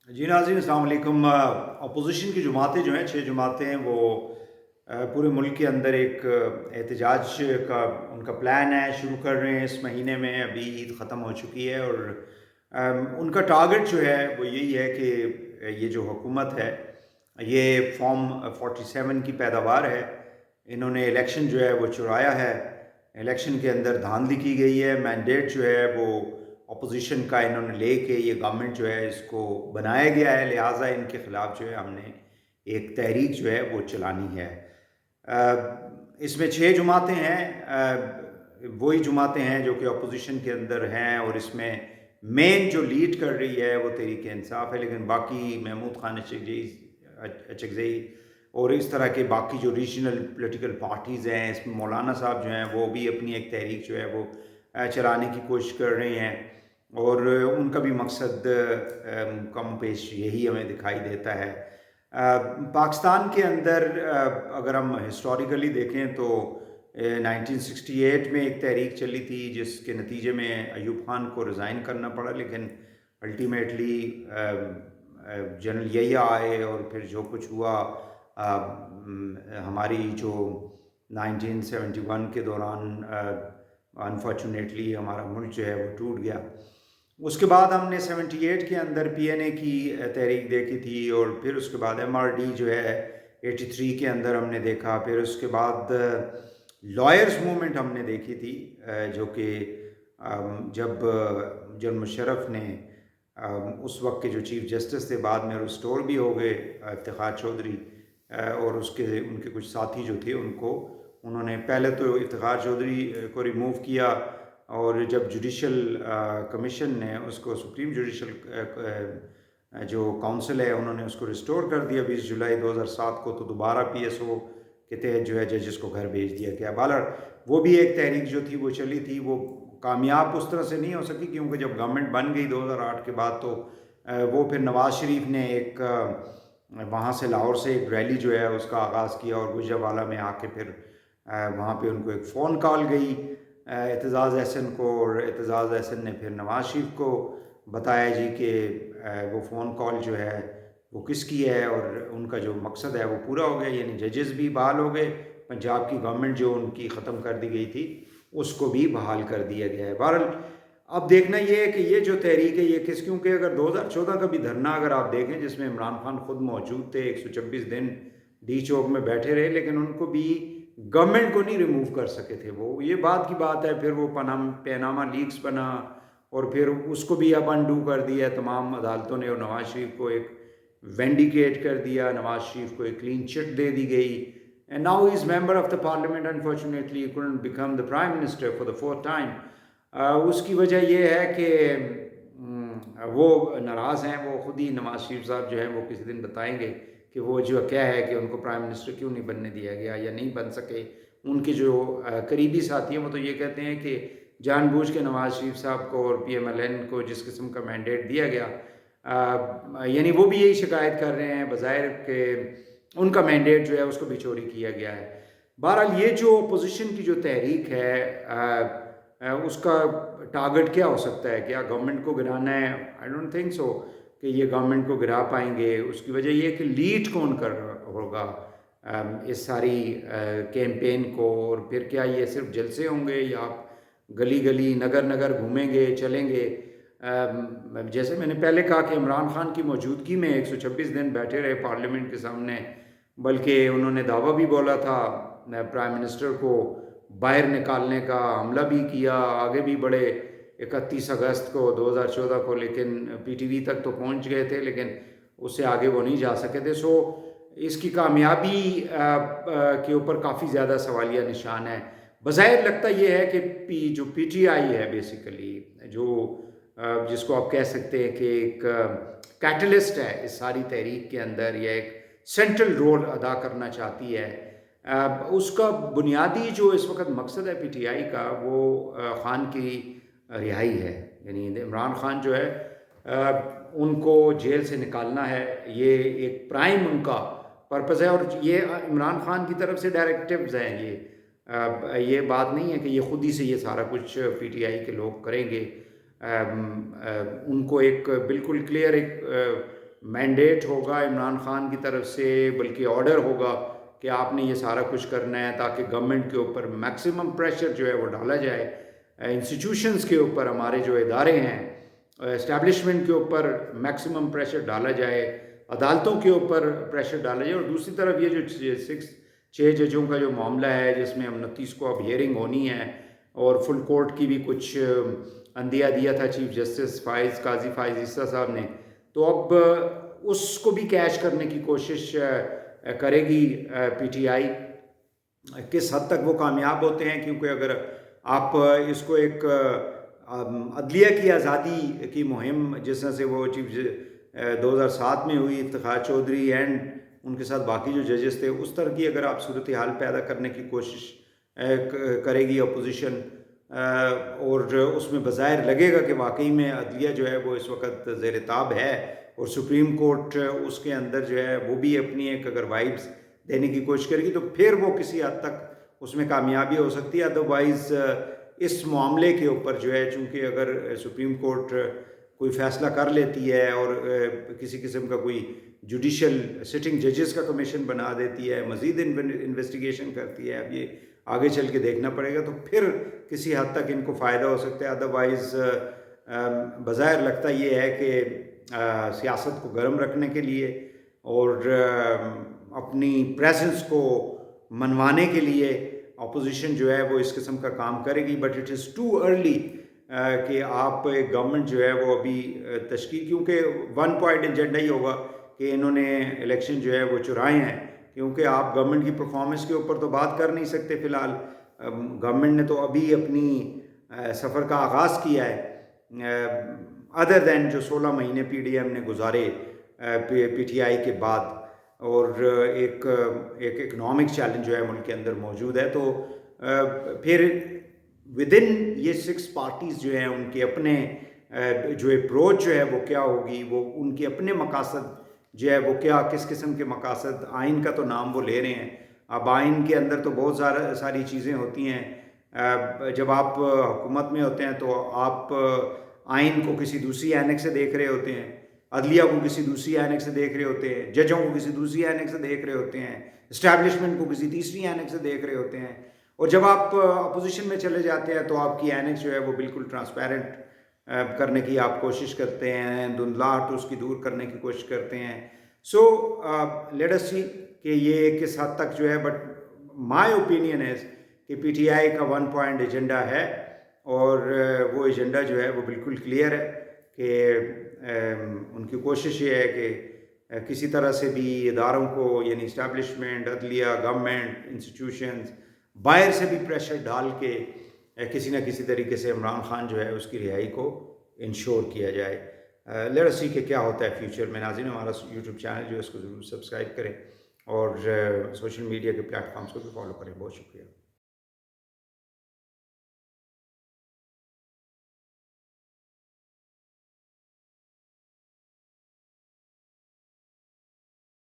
جی ناظرین السلام علیکم۔ اپوزیشن کی جماعتیں جو ہیں 6 جماعتیں وہ پورے ملک کے اندر ایک احتجاج کا ان کا پلان ہے، شروع کر رہے ہیں اس مہینے میں۔ ابھی عید ختم ہو چکی ہے اور ان کا ٹارگٹ جو ہے وہ یہی ہے کہ یہ جو حکومت ہے یہ فارم 47 کی پیداوار ہے۔ انہوں نے الیکشن جو ہے وہ چرایا ہے، الیکشن کے اندر دھاندلی کی گئی ہے، مینڈیٹ جو ہے وہ اپوزیشن کا انہوں نے لے کے یہ گورنمنٹ جو ہے اس کو بنایا گیا ہے، لہٰذا ان کے خلاف جو ہے ہم نے ایک تحریک جو ہے وہ چلانی ہے۔ اس میں 6 جماعتیں ہیں، وہی جماعتیں ہیں جو کہ اپوزیشن کے اندر ہیں، اور اس میں مین جو لیڈ کر رہی ہے وہ تحریک انصاف ہے، لیکن باقی محمود خان اچکزئی اور اس طرح کے باقی جو ریجنل پولیٹیکل پارٹیز ہیں، اس میں مولانا صاحب جو ہیں وہ بھی اپنی ایک تحریک جو ہے وہ چلانے کی کوشش کر رہے ہیں، اور ان کا بھی مقصد کم بیش یہی ہمیں دکھائی دیتا ہے۔ پاکستان کے اندر اگر ہم ہسٹوریکلی دیکھیں تو 1968 میں ایک تحریک چلی تھی جس کے نتیجے میں ایوب خان کو ریزائن کرنا پڑا، لیکن الٹیمیٹلی جنرل یحییٰ آئے اور پھر جو کچھ ہوا ہماری جو 1971 کے دوران انفارچونیٹلی ہمارا ملک جو ہے وہ ٹوٹ گیا۔ اس کے بعد ہم نے 78 کے اندر پی این اے کی تحریک دیکھی تھی، اور پھر اس کے بعد ایم آر ڈی جو ہے 83 کے اندر ہم نے دیکھا، پھر اس کے بعد لائرز موومنٹ ہم نے دیکھی تھی، جو کہ جب جنرل مشرف نے اس وقت کے جو چیف جسٹس تھے بعد میں ریسٹور بھی ہو گئے افتخار چودھری، اور ان کے کچھ ساتھی جو تھے انہوں نے پہلے تو افتخار چودھری کو ریموو کیا، اور جب جوڈیشل کمیشن نے اس کو سپریم جوڈیشل جو کونسل ہے انہوں نے اس کو ریسٹور کر دیا 20 جولائی 2007 کو، تو دوبارہ پی ایس او کے تحت جو ہے ججز کو گھر بھیج دیا گیا۔ بہرحال وہ بھی ایک تحریک جو تھی وہ چلی تھی، وہ کامیاب اس طرح سے نہیں ہو سکی کیونکہ جب گورنمنٹ بن گئی 2008 کے بعد تو وہ پھر نواز شریف نے ایک وہاں سے لاہور سے ایک ریلی جو ہے اس کا آغاز کیا، اور گوجرانوالہ میں آ کے پھر وہاں پہ ان کو ایک فون کال گئی اعتزاز احسن کو، اور اعتزاز احسن نے پھر نواز شریف کو بتایا جی کہ وہ فون کال جو ہے وہ کس کی ہے، اور ان کا جو مقصد ہے وہ پورا ہو گیا، یعنی ججز بھی بحال ہو گئے، پنجاب کی گورنمنٹ جو ان کی ختم کر دی گئی تھی اس کو بھی بحال کر دیا گیا ہے۔ بہرحال اب دیکھنا یہ ہے کہ یہ جو تحریک ہے یہ کیونکہ اگر 2014 کا بھی دھرنا اگر آپ دیکھیں جس میں عمران خان خود موجود تھے، 126 دن ڈی چوک میں بیٹھے رہے، لیکن ان کو بھی گورنمنٹ کو نہیں ریموو کر سکے تھے، وہ یہ بات کی بات ہے۔ پھر وہ پیناما لیکس بنا، اور پھر اس کو بھی اب انڈو کر دیا تمام عدالتوں نے، اور نواز شریف کو ایک وینڈیکیٹ کر دیا، نواز شریف کو ایک کلین چٹ دے دی گئی، and now he is member of the parliament. Unfortunately he couldn't become the prime minister for the fourth time. اس کی وجہ یہ ہے کہ وہ ناراض ہیں، وہ خود ہی نواز شریف صاحب جو ہیں وہ کسی دن بتائیں گے کہ وہ جو کیا ہے کہ ان کو پرائم منسٹر کیوں نہیں بننے دیا گیا یا نہیں بن سکے۔ ان کے جو قریبی ساتھی ہیں وہ تو یہ کہتے ہیں کہ جان بوجھ کے نواز شریف صاحب کو اور پی ایم ایل این کو جس قسم کا مینڈیٹ دیا گیا، یعنی وہ بھی یہی شکایت کر رہے ہیں بظاہر کہ ان کا مینڈیٹ جو ہے اس کو بھی چوری کیا گیا ہے۔ بہرحال یہ جو اپوزیشن کی جو تحریک ہے اس کا ٹارگٹ کیا ہو سکتا ہے؟ کیا گورنمنٹ کو گرانا ہے؟ آئی ڈونٹ تھنک سو کہ یہ گورنمنٹ کو گرا پائیں گے۔ اس کی وجہ یہ ہے کہ لیڈ کون کر ہوگا اس ساری کیمپین کو، اور پھر کیا یہ صرف جلسے ہوں گے یا آپ گلی گلی نگر نگر گھومیں گے چلیں گے؟ جیسے میں نے پہلے کہا کہ عمران خان کی موجودگی میں 126 دن بیٹھے رہے پارلیمنٹ کے سامنے، بلکہ انہوں نے دعویٰ بھی بولا تھا پرائم منسٹر کو باہر نکالنے کا، حملہ بھی کیا، آگے بھی بڑھے 31 اگست کو 2014 کو، لیکن پی ٹی وی تک تو پہنچ گئے تھے لیکن اس سے آگے وہ نہیں جا سکے تھے۔ سو اس کی کامیابی کے اوپر کافی زیادہ سوالیہ نشان ہے۔ بظاہر لگتا یہ ہے کہ جو پی ٹی آئی ہے بیسیکلی، جو جس کو آپ کہہ سکتے ہیں کہ ایک کیٹلسٹ ہے اس ساری تحریک کے اندر، یا ایک سینٹرل رول ادا کرنا چاہتی ہے، اس کا بنیادی جو اس وقت مقصد ہے پی ٹی آئی کا وہ خان کی رہائی ہے، یعنی عمران خان جو ہے ان کو جیل سے نکالنا ہے، یہ ایک پرائم ان کا پرپز ہے، اور یہ عمران خان کی طرف سے ڈائریکٹیوز ہیں، یہ بات نہیں ہے کہ یہ خود ہی سے یہ سارا کچھ پی ٹی آئی کے لوگ کریں گے۔ ان کو ایک بالکل کلیئر ایک مینڈیٹ ہوگا عمران خان کی طرف سے، بلکہ آرڈر ہوگا کہ آپ نے یہ سارا کچھ کرنا ہے، تاکہ گورنمنٹ کے اوپر میکسیمم پریشر جو ہے وہ ڈالا جائے، انسٹیٹیوشنز کے اوپر، ہمارے جو ادارے ہیں اسٹیبلشمنٹ کے اوپر میکسیمم پریشر ڈالا جائے، عدالتوں کے اوپر پریشر ڈالا جائے. اور دوسری طرف یہ جو 6 ججوں کا جو معاملہ ہے، جس میں 29 کو اب ہیئرنگ ہونی ہے، اور فل کورٹ کی بھی کچھ عندیہ دیا تھا چیف جسٹس قاضی فائز عیسیٰ صاحب نے، تو اب اس کو بھی کیچ کرنے کی کوشش کرے گی پی ٹی آئی. کس حد تک وہ کامیاب ہوتے ہیں، کیونکہ اگر آپ اس کو ایک عدلیہ کی آزادی کی مہم جس طرح سے وہ 2007 میں ہوئی افتخار چودھری اینڈ ان کے ساتھ باقی جو ججز تھے، اس طرح کی اگر آپ صورتحال پیدا کرنے کی کوشش کرے گی اپوزیشن، اور اس میں بظاہر لگے گا کہ واقعی میں عدلیہ جو ہے وہ اس وقت زیر تاب ہے، اور سپریم کورٹ اس کے اندر جو ہے وہ بھی اپنی ایک اگر وائبس دینے کی کوشش کرے گی، تو پھر وہ کسی حد تک اس میں کامیابی ہو سکتی ہے. ادروائز اس معاملے کے اوپر جو ہے، چونکہ اگر سپریم کورٹ کوئی فیصلہ کر لیتی ہے اور کسی قسم کا کوئی جوڈیشل سٹنگ ججز کا کمیشن بنا دیتی ہے، مزید انویسٹیگیشن کرتی ہے، اب یہ آگے چل کے دیکھنا پڑے گا، تو پھر کسی حد تک ان کو فائدہ ہو سکتا ہے. ادروائز بظاہر لگتا یہ ہے کہ سیاست کو گرم رکھنے کے لیے اور اپنی پریزنس کو منوانے کے لیے اپوزیشن جو ہے وہ اس قسم کا کام کرے گی. But it is too early کہ آپ ایک گورنمنٹ جو ہے وہ ابھی تشکیل، کیونکہ 1 پوائنٹ ایجنڈا ہی ہوگا کہ انہوں نے الیکشن جو ہے وہ چرائے ہیں، کیونکہ آپ گورنمنٹ کی پرفارمنس کے اوپر تو بات کر نہیں سکتے. فی الحال گورنمنٹ نے تو ابھی اپنی سفر کا آغاز کیا ہے، ادر دین جو 16 مہینے پی ڈی ایم نے گزارے پی ٹی آئی کے بعد، اور ایک اکنامک چیلنج جو ہے ملک کے اندر موجود ہے. تو پھر ودن یہ 6 پارٹیز جو ہیں ان کے اپنے جو اپروچ جو ہے وہ کیا ہوگی، وہ ان کے اپنے مقاصد جو ہے وہ کیا، کس قسم کے مقاصد. آئین کا تو نام وہ لے رہے ہیں، اب آئین کے اندر تو بہت ساری چیزیں ہوتی ہیں. جب آپ حکومت میں ہوتے ہیں تو آپ آئین کو کسی دوسری اینک سے دیکھ رہے ہوتے ہیں، عدلیہ کو کسی دوسری اینک سے دیکھ رہے ہوتے ہیں، ججوں کو کسی دوسری اینک سے دیکھ رہے ہوتے ہیں، اسٹیبلشمنٹ کو کسی تیسری اینک سے دیکھ رہے ہوتے ہیں. اور جب آپ اپوزیشن میں چلے جاتے ہیں تو آپ کی اینک جو ہے وہ بالکل ٹرانسپیرنٹ کرنے کی آپ کوشش کرتے ہیں، دھندلاہٹ اس کی دور کرنے کی کوشش کرتے ہیں. سو لیٹ اس سی کہ یہ کس حد تک جو ہے. بٹ مائی اوپینین ہے کہ پی ٹی آئی کا 1 پوائنٹ ایجنڈا ہے، اور وہ ایجنڈا جو ہے وہ بالکل کلیئر ہے کہ ان کی کوشش یہ ہے کہ کسی طرح سے بھی اداروں کو، یعنی اسٹیبلشمنٹ، عدلیہ، گورنمنٹ انسٹیٹیوشنز، باہر سے بھی پریشر ڈال کے کسی نہ کسی طریقے سے عمران خان جو ہے اس کی رہائی کو انشور کیا جائے. لیٹ اس سی کہ کیا ہوتا ہے فیوچر میں. ناظرین، ہمارا یوٹیوب چینل جو ہے اس کو ضرور سبسکرائب کریں، اور سوشل میڈیا کے پلیٹ فارمز کو بھی فالو کریں. بہت شکریہ.